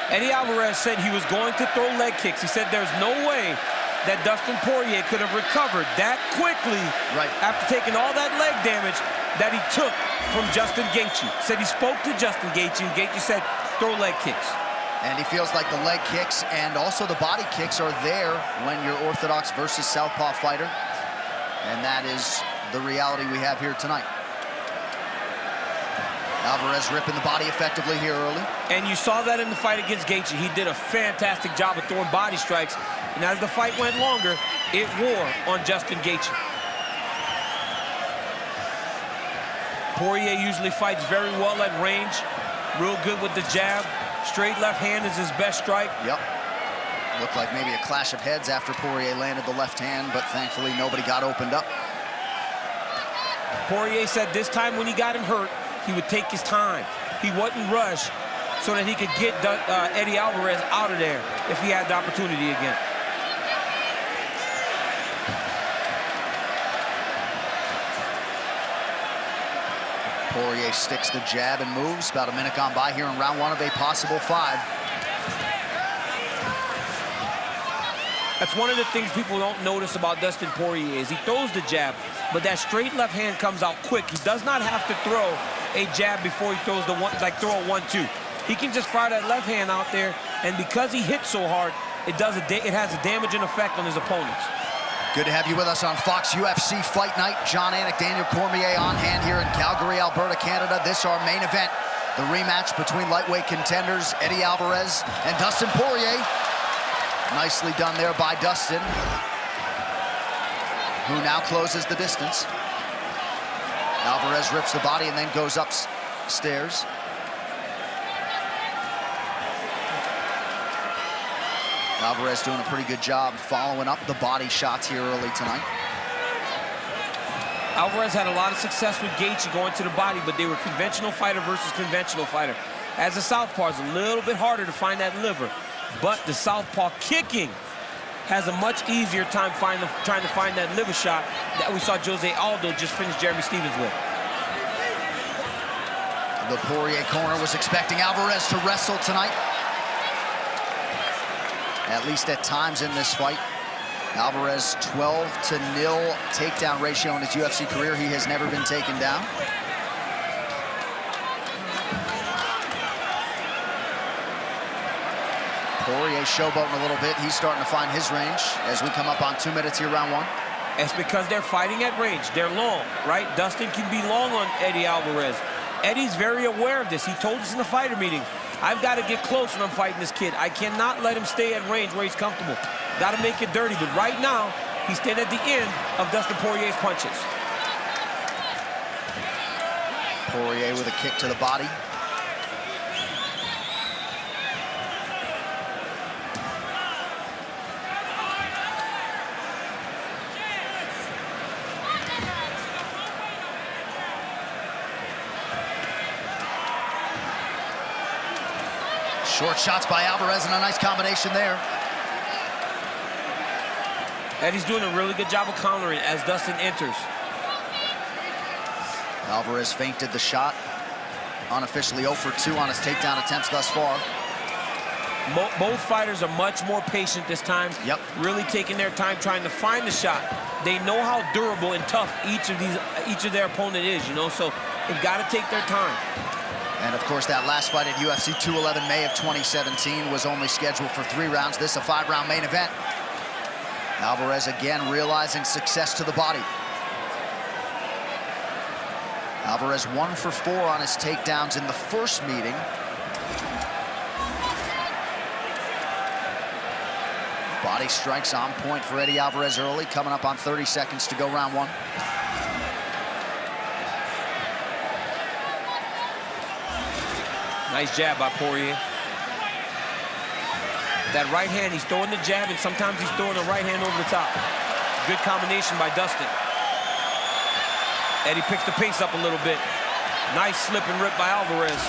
Eddie Alvarez said he was going to throw leg kicks. He said there's no way that Dustin Poirier could have recovered that quickly after taking all that leg damage that he took from Justin Gaethje. Said he spoke to Justin Gaethje, and Gaethje said, throw leg kicks. And he feels like the leg kicks and also the body kicks are there when you're orthodox versus southpaw fighter. And that is the reality we have here tonight. Alvarez ripping the body effectively here early. And you saw that in the fight against Gaethje. He did a fantastic job of throwing body strikes. And as the fight went longer, it wore on Justin Gaethje. Poirier usually fights very well at range. Real good with the jab. Straight left hand is his best strike. Yep. Looked like maybe a clash of heads after Poirier landed the left hand, but thankfully nobody got opened up. Poirier said this time when he got him hurt, he would take his time. He wouldn't rush so that he could get Eddie Alvarez out of there if he had the opportunity again. Poirier sticks the jab and moves. About a minute gone by here in round one of a possible 5. That's one of the things people don't notice about Dustin Poirier is he throws the jab, but that straight left hand comes out quick. He does not have to throw a jab before he throws the one, like throw a 1-2. He can just fire that left hand out there, and because he hits so hard, it has a damaging effect on his opponents. Good to have you with us on Fox UFC Fight Night. John Anik, Daniel Cormier on hand here in Calgary, Alberta, Canada. This our main event, the rematch between lightweight contenders Eddie Alvarez and Dustin Poirier. Nicely done there by Dustin, who now closes the distance. Alvarez rips the body and then goes upstairs. Alvarez doing a pretty good job following up the body shots here early tonight. Alvarez had a lot of success with Gaethje going to the body, but they were conventional fighter versus conventional fighter. As a southpaw, it's a little bit harder to find that liver, but the southpaw kicking has a much easier time trying to find that liver shot that we saw Jose Aldo just finish Jeremy Stephens with. The Poirier corner was expecting Alvarez to wrestle tonight, at least at times in this fight. Alvarez 12-0 takedown ratio in his UFC career. He has never been taken down. Poirier showboating a little bit. He's starting to find his range as we come up on 2 minutes here, round one. It's because they're fighting at range. They're long, right? Dustin can be long on Eddie Alvarez. Eddie's very aware of this. He told us in the fighter meeting, I've got to get close when I'm fighting this kid. I cannot let him stay at range where he's comfortable. Got to make it dirty. But right now, he's standing at the end of Dustin Poirier's punches. Poirier with a kick to the body. Short shots by Alvarez and a nice combination there. Eddie's doing a really good job of countering as Dustin enters. Alvarez feinted the shot. Unofficially 0 for 2 on his takedown attempts thus far. Both fighters are much more patient this time. Yep. Really taking their time trying to find the shot. They know how durable and tough each of their opponent is, you know, so they've got to take their time. And of course, that last fight at UFC 211, May of 2017, was only scheduled for 3 rounds. This a 5-round main event. Alvarez again realizing success to the body. Alvarez 1 for 4 on his takedowns in the first meeting. Body strikes on point for Eddie Alvarez early, coming up on 30 seconds to go round one. Nice jab by Poirier. That right hand, he's throwing the jab, and sometimes he's throwing the right hand over the top. Good combination by Dustin. Eddie picks the pace up a little bit. Nice slip and rip by Alvarez.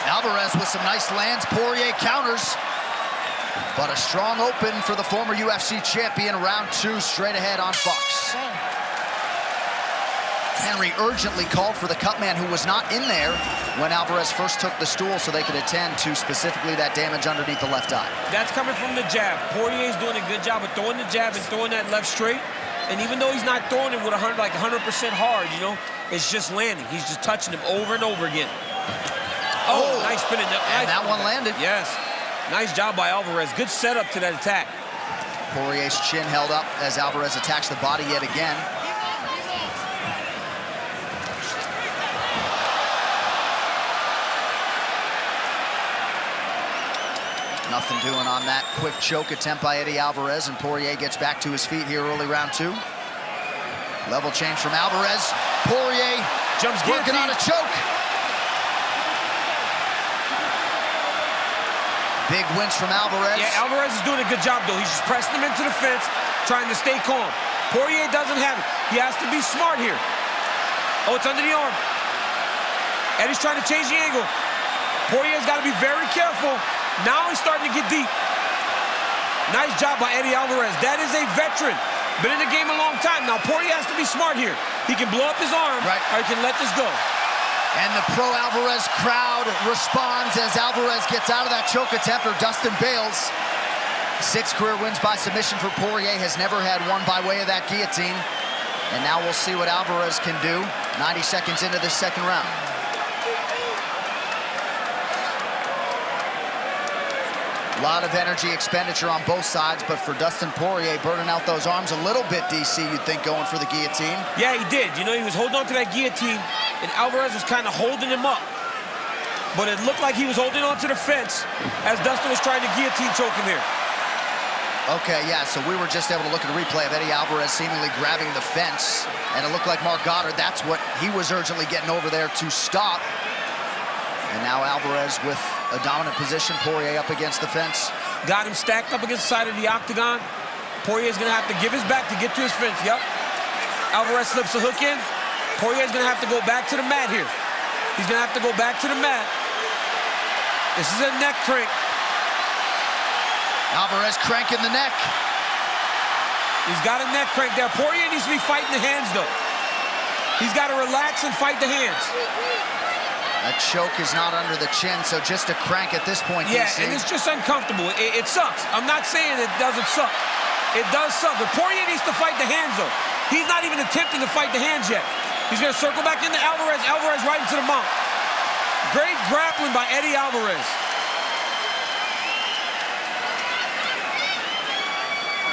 Alvarez with some nice lands. Poirier counters. But a strong open for the former UFC champion. Round 2 straight ahead on Fox. Henry urgently called for the cut man, who was not in there when Alvarez first took the stool, so they could attend to specifically that damage underneath the left eye. That's coming from the jab. Poirier's doing a good job of throwing the jab and throwing that left straight. And even though he's not throwing it with 100% hard, you know, it's just landing. He's just touching him over and over again. Oh, nice spinning. And that one landed. Yes. Nice job by Alvarez. Good setup to that attack. Poirier's chin held up as Alvarez attacks the body yet again. Nothing doing on that quick choke attempt by Eddie Alvarez, and Poirier gets back to his feet here early round 2. Level change from Alvarez. Poirier jumps working on a choke. Big winch from Alvarez. Yeah, Alvarez is doing a good job, though. He's just pressing him into the fence, trying to stay calm. Poirier doesn't have it. He has to be smart here. Oh, it's under the arm. Eddie's trying to change the angle. Poirier's got to be very careful. Now he's starting to get deep. Nice job by Eddie Alvarez. That is a veteran. Been in the game a long time. Now Poirier has to be smart here. He can blow up his arm, or he can let this go. And the pro-Alvarez crowd responds as Alvarez gets out of that choke attempt, or Dustin bails. 6 career wins by submission for Poirier. Has never had one by way of that guillotine. And now we'll see what Alvarez can do 90 seconds into this second round. A lot of energy expenditure on both sides, but for Dustin Poirier, burning out those arms a little bit, DC, you'd think, going for the guillotine. Yeah, he did. You know, he was holding on to that guillotine, and Alvarez was kind of holding him up. But it looked like he was holding on to the fence as Dustin was trying to guillotine choke him here. Okay, yeah, so we were just able to look at a replay of Eddie Alvarez seemingly grabbing the fence, and it looked like Mark Goddard, that's what he was urgently getting over there to stop. And now Alvarez with a dominant position, Poirier up against the fence. Got him stacked up against the side of the octagon. Poirier's gonna have to give his back to get to his fence, yep. Alvarez slips a hook in. Poirier's gonna have to go back to the mat here. He's gonna have to go back to the mat. This is a neck crank. Alvarez cranking the neck. He's got a neck crank there. Poirier needs to be fighting the hands, though. He's got to relax and fight the hands. A choke is not under the chin, so just a crank at this point, Yeah, DC. and it's just uncomfortable. It sucks. I'm not saying it doesn't suck. It does suck, but Poirier needs to fight the hands, though. He's not even attempting to fight the hands yet. He's going to circle back into Alvarez. Alvarez right into the mount. Great grappling by Eddie Alvarez.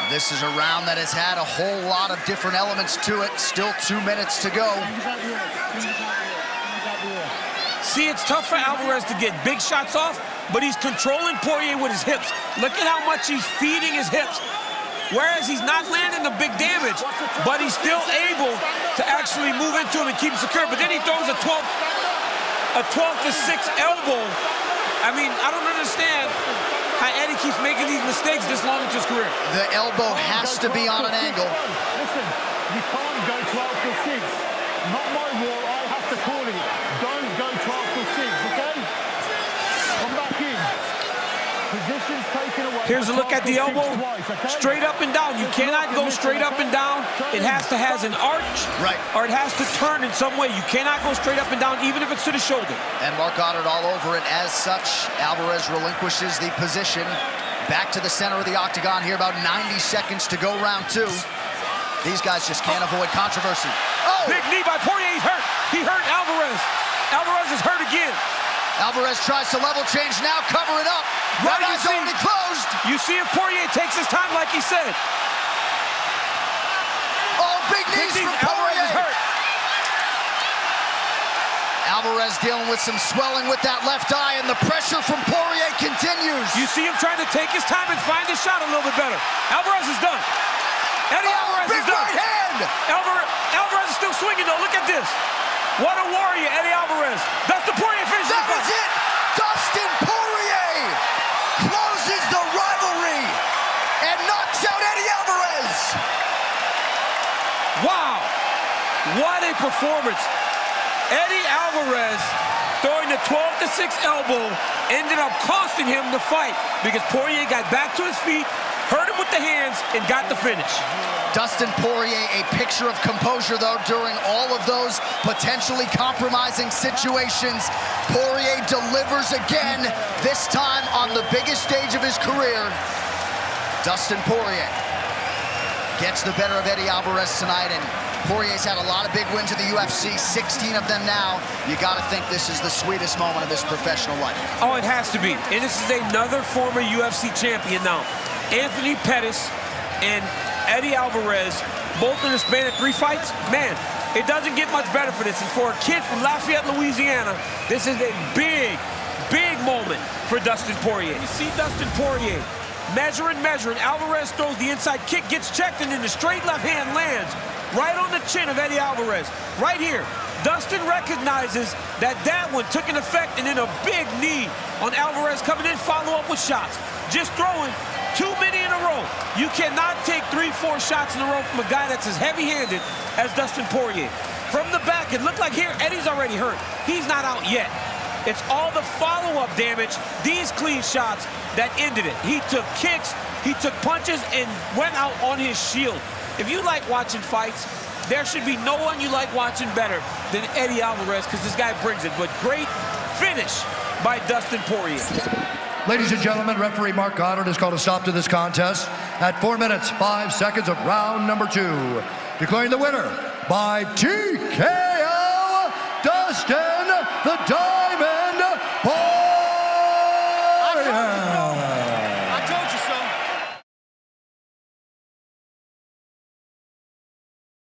This is a round that has had a whole lot of different elements to it. Still 2 minutes to go. See, it's tough for Alvarez to get big shots off, but he's controlling Poirier with his hips. Look at how much he's feeding his hips. Whereas he's not landing the big damage, but he's still able to actually move into him and keep him secure. But then he throws a 12 to 6 elbow. I mean, I don't understand how Eddie keeps making these mistakes this long into his career. The elbow has to be on an angle. Listen, you can't go 12 to 6. Not my rule, I have to call it. Don't go 12 to 6, okay? Come back in. Position's taken away. Here's a look at the elbow. Straight up and down. You cannot go straight up and down. It has to have an arch, or it has to turn in some way. You cannot go straight up and down, even if it's to the shoulder. And Mark Goddard all over it. As such, Alvarez relinquishes the position. Back to the center of the octagon here, about 90 seconds to go round 2. These guys just can't avoid controversy. Oh! Big knee by Poirier. He's hurt. He hurt Alvarez. Alvarez is hurt again. Alvarez tries to level change now, cover it up. Right eye's already closed. You see if Poirier takes his time like he said. Oh, big knees from Alvarez is Poirier. hurt. Alvarez dealing with some swelling with that left eye, and the pressure from Poirier continues. You see him trying to take his time and find his shot a little bit better. Alvarez is done. Eddie Alvarez big is done. right hand. Alvarez is still swinging, though. Look at this. What a warrior, Eddie Alvarez. Dustin Poirier finishes the fight. That was it. Dustin Poirier closes the rivalry and knocks out Eddie Alvarez. Wow. What a performance. Eddie Alvarez throwing the 12 to 6 elbow ended up costing him the fight because Poirier got back to his feet, hurt him with the hands, and got the finish. Dustin Poirier, a picture of composure, though, during all of those potentially compromising situations. Poirier delivers again, this time on the biggest stage of his career. Dustin Poirier gets the better of Eddie Alvarez tonight, and Poirier's had a lot of big wins in the UFC, 16 of them now. You gotta think this is the sweetest moment of his professional life. Oh, it has to be. And this is another former UFC champion now. Anthony Pettis and Eddie Alvarez, both in the span of 3 fights. Man, it doesn't get much better for this. And for a kid from Lafayette, Louisiana, this is a big, big moment for Dustin Poirier. You see Dustin Poirier measuring. Alvarez throws the inside kick, gets checked, and then the straight left hand lands right on the chin of Eddie Alvarez. Right here, Dustin recognizes that one took an effect, and then a big knee on Alvarez coming in, follow up with shots. Just throwing too many in a row. You cannot take 3-4 shots in a row from a guy that's as heavy-handed as Dustin Poirier. From the back, it looked like here, Eddie's already hurt. He's not out yet. It's all the follow-up damage, these clean shots, that ended it. He took kicks, he took punches, and went out on his shield. If you like watching fights, there should be no one you like watching better than Eddie Alvarez, because this guy brings it. But great finish by Dustin Poirier. Ladies and gentlemen, referee Mark Goddard has called a stop to this contest at 4 minutes, 5 seconds of round number 2. Declaring the winner by TK.